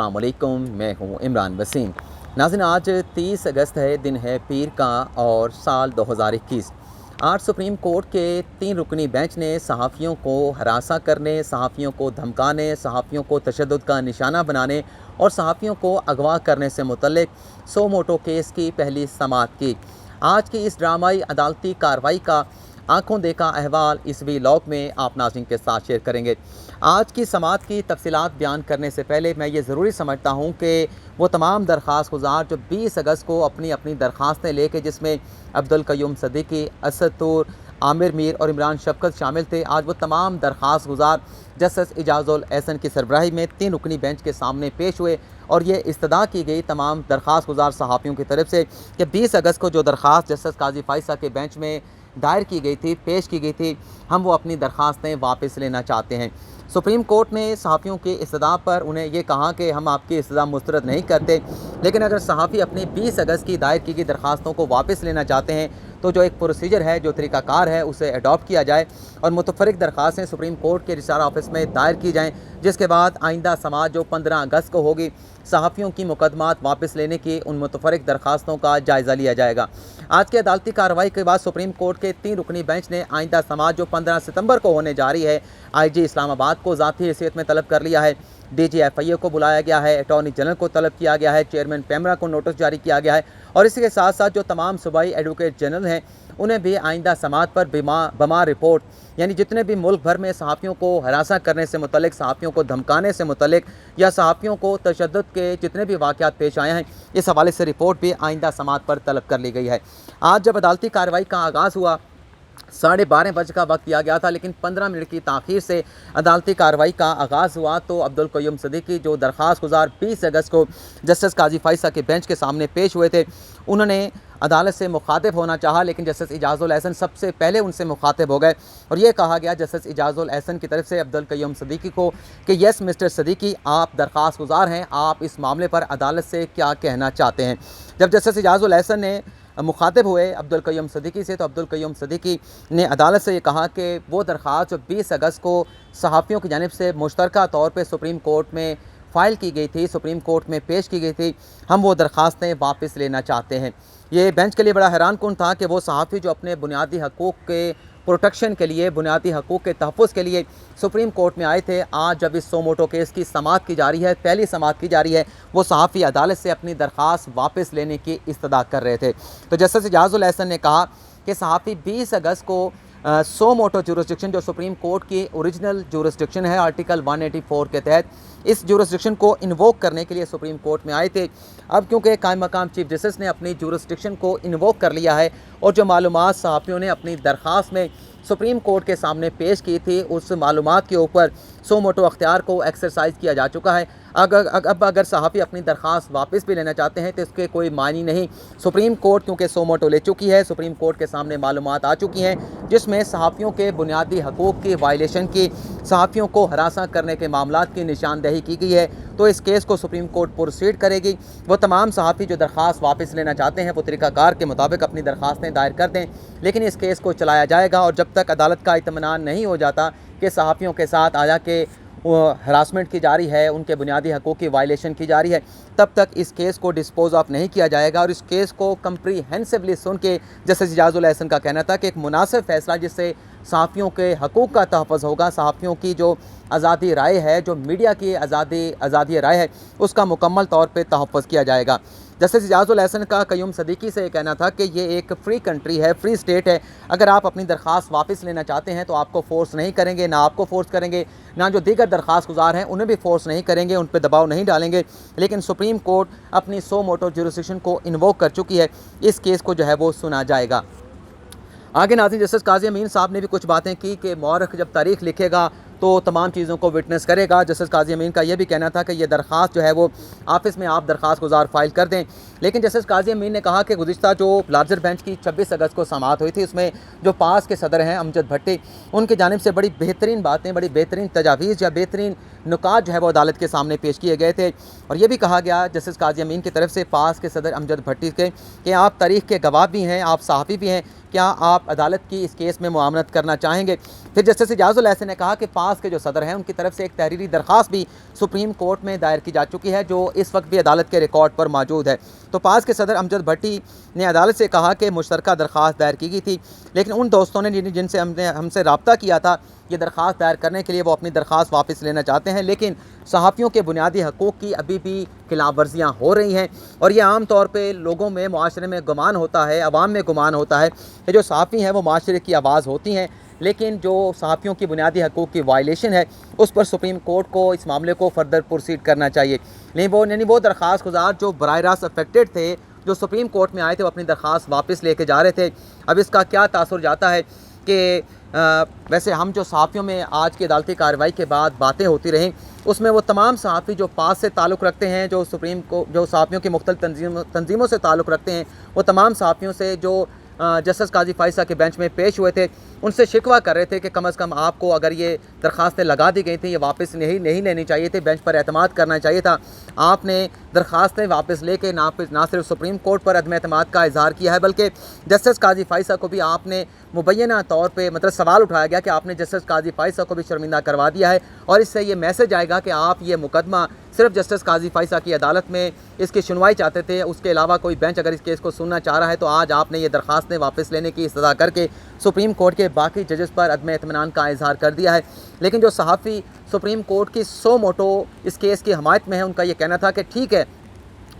अस्सलाम वालेकुम, मैं हूं इमरान वसीम। नाज़रीन, आज 30 अगस्त है, दिन है पीर का और साल 2021। आज सुप्रीम कोर्ट के 3 रुकनी बेंच ने सहाफ़ियों को हरासा करने, सहाफ़ियों को धमकाने, सहाफ़ियों को तशद्दुद का निशाना बनाने और सहाफ़ियों को अगवा करने से मुतल्लिक़ सो मोटो केस की पहली समाअत की। आज की इस ड्रामाई अदालती कार्रवाई का आंखों देखा अहवाल इस वीलॉग में आप नाज़रीन के साथ शेयर करेंगे। आज की समाअत की तफसीलात बयान करने से पहले मैं ये ज़रूरी समझता हूँ कि वो तमाम दरख्वास्त गुज़ार जो 20 अगस्त को अपनी अपनी दरख्वास्तें लेके, जिसमें अब्दुल क़य्यूम सिद्दीकी, असद तूर, आमिर मीर और इमरान शफ़क़त शामिल थे, आज वो तमाम दरख्वास्त गुज़ार जस्टिस इजाज़ुल एहसन की सरबराही में 3 रुकनी बेंच के सामने पेश हुए और ये इस्तदा की गई तमाम दरख्वास्त गुज़ार सहाफ़ियों की तरफ से कि 20 अगस्त को जो दरख्वास्त जस्टिस काजी फ़ाइज़ के बेंच में दायर की गई थी, पेश की गई थी, हम वो अपनी दरख्वास्तें वापस लेना चाहते हैं। सुप्रीम कोर्ट ने सहाफ़ियों की इस्तदा पर उन्हें ये कहा कि हम आपकी इस्तदा मुस्तरद नहीं करते, लेकिन अगर सहाफ़ी अपनी 20 अगस्त की दायर की गई दरख्वास्तों को वापस लेना चाहते हैं तो जो एक प्रोसीजर है, जो तरीक़ाकार है, उसे अडॉप्ट किया जाए और मुतफ़र्रिक़ दरख्वास्तें सुप्रीम कोर्ट के रजिस्ट्रार ऑफिस में दायर की जाएँ, जिसके बाद आइंदा समाअत जो 15 अगस्त को होगी, सहाफ़ियों की मुकदमात वापस लेने की उन मुतफ़र्रिक़ दरख्वास्तों का जायज़ा लिया जाएगा। आज की अदालती कार्रवाई के बाद सुप्रीम कोर्ट के 3 रुकनी बेंच ने आइंदा समाअत जो 15 सितंबर को होने जा रही है, IG इस्लामाबाद को ज़ाती हैसियत में तलब कर लिया है, DG FIA को बुलाया गया है, अटॉर्नी जनरल को तलब किया गया है, चेयरमैन पैमरा को नोटिस जारी किया गया है और इसी के साथ साथ जो तमाम सूबाई एडवोकेट जनरल हैं उन्हें भी आइंदा समाअत पर बमा रिपोर्ट, यानी जितने भी मुल्क भर में सहाफ़ियों को हरासा करने से मुतल्लिक़, सहाफ़ियों को धमकाने से मुतल्लिक़ या सहाफ़ियों को तशद्दुद के जितने भी वाक़यात पेश आए हैं, इस हवाले से रिपोर्ट भी आइंदा समाअत पर तलब कर ली गई है। आज जब अदालती कार्रवाई का आगाज़ हुआ, 12:30 बजे का वक्त दिया गया था, लेकिन 15 मिनट की ताख़ीर से अदालती कार्रवाई का आगाज़ हुआ तो अब्दुल क़य्यूम सिद्दीकी, जो दरख्वास्त गुज़ार 20 अगस्त को जस्टिस काजी फ़ाइज़ के बेंच के सामने पेश हुए थे, उन्होंने अदालत से मुखातिब होना चाहा, लेकिन जस्टिस इजाज़ुल एहसन सबसे पहले उनसे मुखातिब हो गए और ये कहा गया जस्टिस इजाज़ुल एहसन की तरफ से अब्दुल क़य्यूम सिद्दीकी को कि यस मिस्टर सिद्दीकी, आप दरख्वास्त गुज़ार हैं, आप इस मामले पर अदालत से क्या कहना चाहते हैं। जब जस्टिस इजाज़ुल एहसन ने मुखातिब हुए अब्दुल क़य्यूम सिद्दीकी से, तो अब्दुल क़य्यूम सिद्दीकी ने अदालत से ये कहा कि वो दरख्वास्त जो 20 अगस्त को सहाफ़ियों की जानिब से मुश्तरका तौर पर सुप्रीम कोर्ट में फ़ाइल की गई थी, सुप्रीम कोर्ट में पेश की गई थी, हम वो दरख्वास्तें वापस लेना चाहते हैं। ये बेंच के लिए बड़ा हैरान कुन था कि वो सहाफ़ी जो अपने बुनियादी हकूक़ के प्रोटेक्शन के लिए, बुनियादी हकूक़ के तहफ़्फ़ुज़ के लिए सुप्रीम कोर्ट में आए थे, आज जब इस सो मोटो केस की समाअत की जा रही है, पहली समाअत की जा रही है, वो सहाफ़ी अदालत से अपनी दरख्वास्त वापस लेने की इस्तदा कर रहे थे। तो जस्टिस इजाज़ुल एहसन ने कहा कि सहाफ़ी 20 अगस्त को सो मोटो जुरिस्डिक्शन, जो सुप्रीम कोर्ट की ओरिजिनल जुरिस्डिक्शन है आर्टिकल 184 के तहत, इस जुरिस्डिक्शन को इन्वोक करने के लिए सुप्रीम कोर्ट में आए थे। अब क्योंकि कायम मकाम चीफ जस्टिस ने अपनी जुरिस्डिक्शन को इन्वोक कर लिया है और जो मालूमात सहाफ़ियों ने अपनी दरख्वास्त में सुप्रीम कोर्ट के सामने पेश की थी, उस मालूमात के ऊपर सो मोटो अख्तियार को एक्सरसाइज किया जा चुका है। अगर सहाफ़ी अपनी दरख्वास्त वापस भी लेना चाहते हैं तो इसके कोई मानी नहीं। सुप्रीम कोर्ट क्योंकि सो मोटो ले चुकी है, सुप्रीम कोर्ट के सामने मालूमात आ चुकी हैं जिसमें सहाफ़ियों के बुनियादी हकूक़ की वायलेशन की, सहाफ़ियों को हरासा करने के मामलात की निशानदेही की गई है। तो इस केस को सुप्रीम कोर्ट प्रोसीड करेगी। वो तमाम सहाफ़ी जो दरख्वास्त वापस लेना चाहते हैं वो तरीक़ाकार के मुताबिक अपनी दरख्वास्तें दायर कर दें, लेकिन इस केस को चलाया जाएगा और जब तक अदालत का इत्मीनान नहीं हो जाता कि सहाफ़ियों के साथ आया कि हरासमेंट की जा रही है, उनके बुनियादी हकूक़ की वायलेशन की जा रही है, तब तक इस केस को डिस्पोज ऑफ नहीं किया जाएगा और इस केस को कम्प्रीहेंसिवली सुन के जस्टिस इजाज़ुल एहसन का कहना था कि एक मुनासिब फ़ैसला जिससे सहाफ़ियों के हकूक़ का तहफ़्फ़ुज़ होगा, सहाफ़ियों की जो आज़ादी राय है, जो मीडिया की आज़ादी राय है, उसका मुकम्मल तौर पर तहफ़्फ़ुज़ किया जाएगा। जस्टिस इजाज़ुल एहसन का क़य्यूम सिद्दीकी से ये कहना था कि ये एक फ्री कंट्री है, फ्री स्टेट है, अगर आप अपनी दरख्वास्त वापस लेना चाहते हैं तो आपको फ़ोर्स नहीं करेंगे, ना आपको फ़ोर्स करेंगे, ना जो दीगर दरख्वास्त गुज़ार हैं उन्हें भी फ़ोर्स नहीं करेंगे, उन पर दबाव नहीं डालेंगे। लेकिन सुप्रीम कोर्ट अपनी सो मोटो जुरिस्डिक्शन को इन्वोक कर चुकी है, इस केस को जो है वो सुना जाएगा। आगे नाज़रीन, जस्टिस काज़ी अमीन साहब ने भी कुछ बातें की कि मौरख़ जब तारीख़ लिखेगा तो तमाम चीज़ों को विटनेस करेगा। जस्टिस काज़ी अमीन का यह भी कहना था कि यह दरख्वास्त जो है वो ऑफिस में आप दरख्वास्त गुज़ार फ़ाइल कर दें, लेकिन जस्टिस काज़ी अमीन ने कहा कि गुज़िश्ता जो लार्जर बेंच की 26 अगस्त को समाअत हुई थी, उसमें जो पास के सदर हैं अमजद भट्टी, उनकी जानिब से बड़ी बेहतरीन बातें, बड़ी बेहतरीन तजावीज़ या बेहतरीन नुकात जो है वो अदालत के सामने पेश किए गए थे। और ये भी कहा गया जस्टिस काजी अमीन की तरफ से पास के सदर अमजद भट्टी के कि आप तारीख़ के गवाह भी हैं, आप सहाफ़ी भी हैं, क्या आप अदालत की इस केस में मुआवनत करना चाहेंगे। फिर जस्टिस इजाज़ुल एहसन ने कहा कि पास के जो सदर हैं उनकी तरफ से एक तहरीरी दरख्वास्त भी सुप्रीम कोर्ट में दायर की जा चुकी है, जो इस वक्त भी अदालत के रिकॉर्ड पर मौजूद है। तो पास के सदर अमजद भट्टी ने अदालत से कहा कि मुश्तरका दरख्वास्त दायर की गई थी, लेकिन उन दोस्तों ने जिनसे हमसे रब्ता किया था ये दरख्वास्त दायर करने के लिए, वो अपनी दरख्वास्त वापस लेना चाहते हैं, लेकिन सहाफ़ियों के बुनियादी हकूक़ की अभी भी खिलाफ वर्जियाँ हो रही हैं। और ये आम तौर पे लोगों में, मुआशरे में गुमान होता है, अवाम में गुमान होता है कि जो सहाफ़ी हैं वो माशरे की आवाज़ होती हैं, लेकिन जो सहाफ़ियों की बुनियादी हकूक़ की वायलेशन है उस पर सुप्रीम कोर्ट को इस मामले को फर्दर प्रोसीड करना चाहिए। नहीं वो दरख्वास्त गुजार जो बराह रास्त अफेक्टेड थे, जो सुप्रीम कोर्ट में आए थे, वो अपनी दरख्वास्त वापस लेके जा रहे थे। अब इसका क्या तासुर जाता है कि वैसे हम जो सहाफ़ियों में आज की अदालती कार्रवाई के बाद बातें होती रहीं, उसमें वो तमाम सहाफ़ी जो पास से ताल्लुक़ रखते हैं, जो सुप्रीम को जो सहाफ़ियों की मुख्तलिफ़ तंजीमों से ताल्लुक़ रखते हैं, वो तमाम सहाफ़ियों से जो जस्टिस काजी फ़ाइज़ के बेंच में पेश हुए थे, उनसे शिकवा कर रहे थे कि कम अज़ कम आपको अगर ये दरख्वास्तें लगा दी गई थी, ये वापस नहीं लेनी चाहिए थी, बेंच पर एतमाद करना चाहिए था। आपने दरख्वास्तें वापस लेके ना सिर्फ सुप्रीम कोर्ट पर अदम एतमाद का इजहार किया है, बल्कि जस्टिस काजी फ़ाइज़ को भी आपने मुबैना तौर पे मतलब सवाल उठाया गया कि आपने जस्टिस काजी फ़ाइज़ को भी शर्मिंदा करवा दिया है। और इससे ये मैसेज आएगा कि आप ये मुकदमा सिर्फ जस्टिस काजी फ़ाइज़ की अदालत में इसकी सुनवाई चाहते थे, उसके अलावा कोई बेंच अगर इस केस को सुनना चाह रहा है तो आज आपने ये दरख्वास्तें वापस लेने की इस्तदा करके सुप्रीम कोर्ट के बाकी जजेस पर अदम इत्मीनान का इजहार कर दिया है। लेकिन जो सहाफ़ी सुप्रीम कोर्ट की सो मोटो इस केस की हमायत में है, उनका ये कहना था कि ठीक है,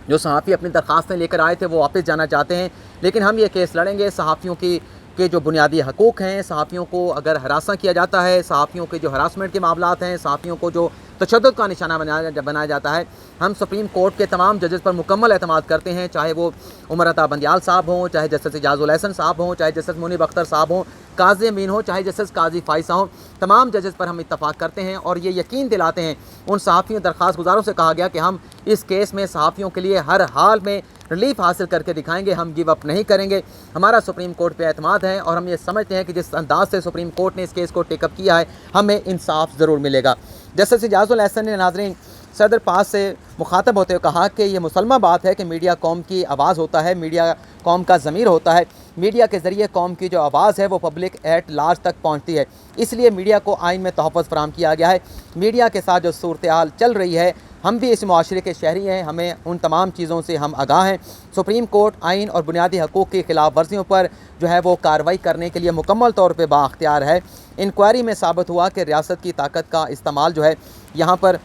जो सहाफ़ी अपनी दरख्वास्तें लेकर आए थे वो वापस जाना चाहते हैं, लेकिन हम ये केस लड़ेंगे सहाफ़ियों के जो बुनियादी हकूक़ हैं, सहाफ़ियों को अगर हरासा किया जाता है, सहाफ़ियों के जो हरासमेंट के मामलात हैं, सहाफ़ियों को जो तशद्दुद का निशाना बनाया जाता है, हम सुप्रीम कोर्ट के तमाम जजेस पर मुकम्मल एतमाद करते हैं, चाहे वो उमर अता बंदियाल साहब हों, चाहे जस्टिस इजाज़ुल एहसन साहब हों, चाहे जस्टिस मुनीब अख्तर साहब हों, काजी अमीन हो, चाहे जस्टिस काजी फ़ाइज़ हों, तमाम जजेस पर हम इत्तफ़ाक़ करते हैं और ये यकीन दिलाते हैं उन सहाफ़ियों दरख्वास्त गुजारों से कहा गया कि हम इस केस में सहाफ़ियों के लिए हर हाल में रिलीफ हासिल करके दिखाएंगे, हम गिव अप नहीं करेंगे। हमारा सुप्रीम कोर्ट पे एतमाद है और हम ये समझते हैं कि जिस अंदाज से सुप्रीम कोर्ट ने इस केस को टेकअप किया है, हमें इंसाफ ज़रूर मिलेगा। जस्टिस इजाज़ुल एहसन ने नाज़रीन सदर पास से मुखातब होते हुए कहा कि ये मुसलमा बात है कि मीडिया कौम की आवाज़ होता है, मीडिया कौम का ज़मीर होता है, मीडिया के ज़रिए कौम की जो आवाज़ है वो पब्लिक एट लार्ज तक पहुँचती है, इसलिए मीडिया को आइन में तहफ़्फ़ुज़ फ़राहम किया गया है। मीडिया के साथ जो सूरत हाल चल रही है, हम भी इस मुआशरे के शहरी हैं, हमें उन तमाम चीज़ों से हम आगाह हैं। सुप्रीम कोर्ट आइन और बुनियादी हकूक़ की खिलाफ वर्जियों पर जो है वो कार्रवाई करने के लिए मुकम्मल तौर पर बाख्तियार है। इंक्वायरी में साबित हुआ कि रियासत की ताकत का इस्तेमाल जो है, यहाँ पर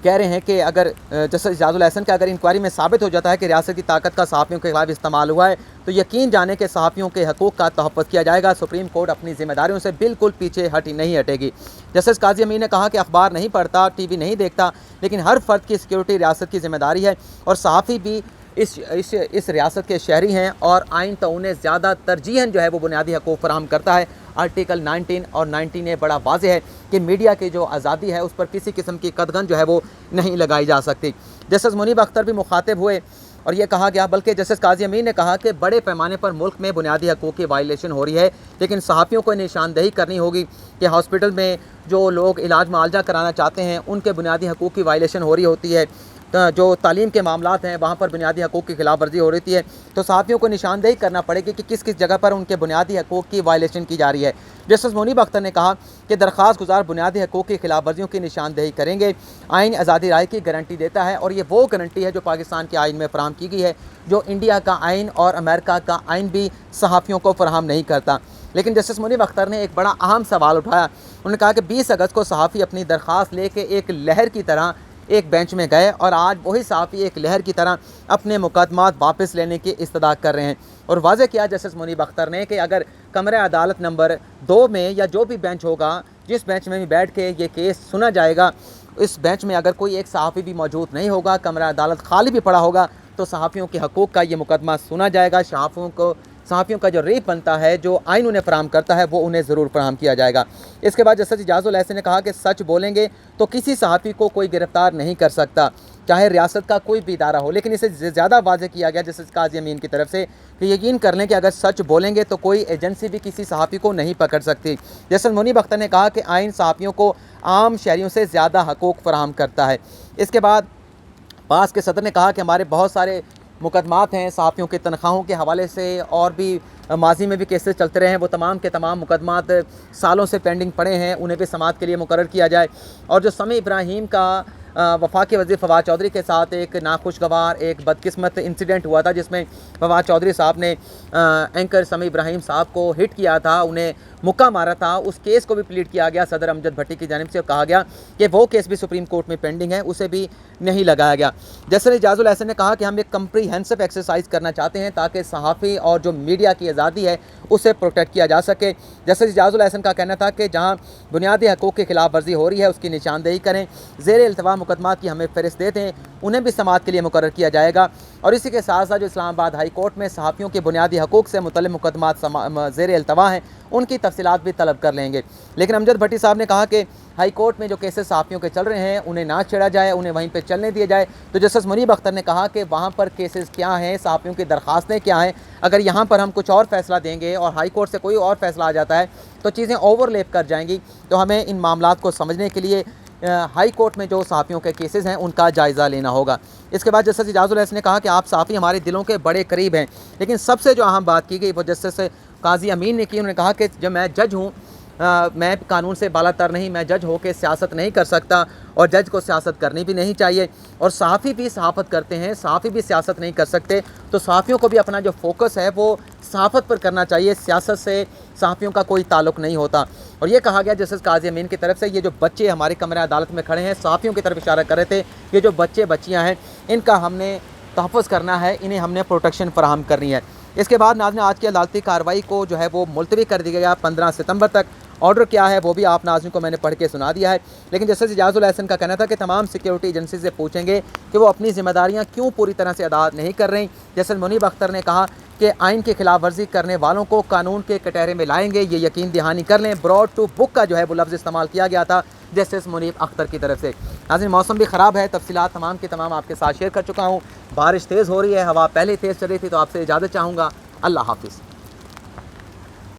कह रहे हैं कि अगर जस्टिस इजाज़ुल एहसन का अगर इंक्वायरी में साबित हो जाता है कि रियासत की ताकत का सहाफ़ियों के खिलाफ इस्तेमाल हुआ है, तो यकीन जाने के सहाफ़ियों के हकूक़ का तहफ़्फ़ुज़ किया जाएगा। सुप्रीम कोर्ट अपनी ज़िम्मेदारियों से बिल्कुल पीछे नहीं हटेगी। जस्टिस काजी अमीन ने कहा कि अखबार नहीं पढ़ता, टीवी नहीं देखता, लेकिन हर फ़र्द की सिक्योरिटी रियासत की ज़िम्मेदारी है और सहाफ़ी भी इस रियासत के शहरी हैं और आइन तो उन्हें ज़्यादा तरजीहन जो है वो बुनियादी हकूक़ फराहम करता है। आर्टिकल 19 और 90 बड़ा वाज़ेह है कि मीडिया की जो आज़ादी है उस पर किसी किस्म की कदगन जो है वो नहीं लगाई जा सकती। जस्टिस मुनीब अख्तर भी मुखातिब हुए और ये कहा गया, बल्कि जस्टिस काजी अमीन ने कहा कि बड़े पैमाने पर मुल्क में बुनियादी हकूक़ की वायलेशन हो रही है, लेकिन सहाफ़ियों को निशानदेही करनी होगी कि हॉस्पिटल में जो लोग इलाज मुआलजा कराना चाहते हैं उनके बुनियादी हकूक़ की वायलेशन हो रही होती है, जो तालीम के मामलात हैं वहाँ पर बुनियादी हकूक़ की खिलाफ वर्जी हो रही है, तो सहाफ़ियों को निशानदेही करना पड़ेगी कि किस किस जगह पर उनके बुनियादी हकूक़ की वायलेशन की जा रही है। जस्टिस मुनीब अख्तर ने कहा कि दरख्वास्त गुजार बुनियादी हकूक़ की खिलाफ वर्जियों की निशानदेही करेंगे। आइन आज़ादी राय की गारंटी देता है और ये वो गारंटी है जो पाकिस्तान के आइन में फ़राहम की गई है, जो इंडिया का आइन और अमेरिका का आइन भी सहाफ़ियों को फ़राहम नहीं करता। लेकिन जस्टिस मुनीब अख्तर ने एक बड़ा अहम सवाल उठाया। उन्होंने कहा कि 20 अगस्त को सहाफ़ी अपनी दरख्वास्त लेके एक लहर की तरह एक बेंच में गए और आज वही सहाफ़ी एक लहर की तरह अपने मुकदमात वापस लेने की इस्तदा कर रहे हैं। और वाज़े किया जस्टिस मुनीब अख्तर ने कि अगर कमरा अदालत नंबर 2 में या जो भी बेंच होगा, जिस बेंच में भी बैठ के ये केस सुना जाएगा, इस बेंच में अगर कोई एक सहाफ़ी भी मौजूद नहीं होगा, कमरा अदालत खाली भी पड़ा होगा, तो सहाफ़ियों के हकूक़ का ये मुकदमा सुना जाएगा, सहाफ़ियों को सहाफ़ियों का जो रेट बनता है, जो आइन उन्हें फराहम करता है, वो उन्हें ज़रूर फराहम किया जाएगा। इसके बाद जस्टिस इजाज़ुल एहसन ने कहा कि सच बोलेंगे तो किसी सहाफ़ी को कोई गिरफ़्तार नहीं कर सकता, चाहे रियासत का कोई भी इदारा हो। लेकिन इसे ज़्यादा वाज़ेह किया गया जस्टिस काज़ी अमीन की तरफ से कि यकीन कर लें कि अगर सच बोलेंगे तो कोई एजेंसी भी किसी सहाफ़ी को नहीं पकड़ सकती। जस्टिस मुनीब अख्तर ने कहा कि आइन सहाफ़ियों को आम शहरियों से ज़्यादा हकूक़ फराहम करता है। इसके बाद पास के सदर ने कहा कि हमारे बहुत सारे मुकदमात हैं सहाफ़ियों की तनख्वाहों के हवाले से, और भी माजी में भी केसेस चलते रहे हैं, वो तमाम के तमाम मुकदमात सालों से पेंडिंग पड़े हैं, उन्हें भी समाअत के लिए मुकर्रर किया जाए। और जो समी इब्राहीम का वफाकी वज़ीर फवाद चौधरी के साथ एक नाखुशगवार, एक बदकिस्मत इंसिडेंट हुआ था, जिसमें फवाद चौधरी साहब ने एंकर समी इब्राहीम साहब को हिट किया था, उन्हें मुक्का मारा था, उस केस को भी प्लीड किया गया सदर अमजद भट्टी की जानिब से। कहा गया कि वो केस भी सुप्रीम कोर्ट में पेंडिंग है, उसे भी नहीं लगाया गया। जस्टिस इजाज़ुल एहसन ने कहा कि हम एक कम्प्रीहेंसिव एक्सरसाइज करना चाहते हैं ताकि सहाफ़ी और जो मीडिया की आज़ादी है उसे प्रोटेक्ट किया जा सके। जस्टिस इजाज़ुल एहसन का कहना था कि जहाँ बुनियादी हकूक़ की खिलाफ वर्जी हो रही है उसकी निशानदेही करें, ज़ेर इल्तवा मुकदमात की हमें फ़हरिस्त दे दें, उन्हें भी समाअत के लिए मुकर्रर किया जाएगा। और इसी के साथ साथ जो इस्लामाबाद हाई कोर्ट में सहाफ़ियों के बुनियादी हकूक़ से मुतल्लिक़ मुकदमात ज़ेर इल्तवा हैं, उनकी तफसीलात भी तलब कर लेंगे। लेकिन अमजद भट्टी साहब ने कहा कि हाई कोर्ट में जो केसेस सहाफ़ियों के चल रहे हैं उन्हें ना छेड़ा जाए, उन्हें वहीं पे चलने दिया जाए। तो जस्टिस मुनीब अख्तर ने कहा कि वहाँ पर केसेस क्या हैं, सहाफ़ियों की दरख्वास्तें क्या हैं, अगर यहाँ पर हम कुछ और फ़ैसला देंगे और हाई कोर्ट से कोई और फ़ैसला आ जाता है तो चीज़ें ओवरलैप कर जाएंगी। तो हमें इन मामलात को समझने के लिए हाई कोर्ट में जो सहाफ़ियों के केसेस हैं उनका जायज़ा लेना होगा। इसके बाद जस्टिस इजाज़ुल एहसन ने कहा कि आप सहाफ़ी हमारे दिलों के बड़े करीब हैं, लेकिन सबसे जो अहम बात की गई वो जस्टिस काज़ी अमीन ने की। उन्होंने कहा कि जब मैं जज हूँ, मैं कानून से बालातर नहीं, मैं जज होकर सियासत नहीं कर सकता और जज को सियासत करनी भी नहीं चाहिए, और सहाफ़ी भी सहाफ़त करते हैं, सहाफ़ी भी सियासत नहीं कर सकते। तो सहाफ़ियों को भी अपना जो फोकस है वो सहाफ़त पर करना चाहिए, सियासत से सहाफ़ियों का कोई ताल्लुक़ नहीं होता। और ये कहा गया जस्टिस काज़ी अमीन की तरफ से, ये जो बच्चे हमारे कमरे अदालत में खड़े हैं सहाफ़ियों की तरफ इशारा कर रहे थे, ये जो बच्चे बच्चियाँ हैं इनका हमने तहफ़्फ़ुज़ करना है, इन्हें हमने प्रोटेक्शन फ़राहम करनी है। इसके बाद नाज़रीन आज की अदालती कार्रवाई को जो है वो मुलतवी कर दिया गया 15 सितंबर तक। ऑर्डर क्या है वो भी आप नाज़रीन को मैंने पढ़ के सुना दिया है। लेकिन जस्टिस इजाज़ुल एहसन का कहना था कि तमाम सिक्योरिटी एजेंसी से पूछेंगे कि वो अपनी ज़िम्मेदारियाँ क्यों पूरी तरह से अदा नहीं कर रही। जस्टिस मुनीब अख्तर ने कहा कि आइन की खिलाफ वर्जी करने वालों को कानून के कटहरे में लाएंगे, ये यकीन दहानी कर लें। ब्रॉड टू बुक का जो है वो लफ्ज़ इस्तेमाल किया गया था जस्टिस मुनीब अख्तर की तरफ से। नाज़रीन मौसम भी ख़राब है, तफसीलात तमाम की तमाम आपके साथ शेयर कर चुका हूँ। बारिश तेज़ हो रही है, हवा पहले तेज़ चल रही थी, तो आपसे इजाज़त चाहूँगा। अल्लाह हाफ़िज़।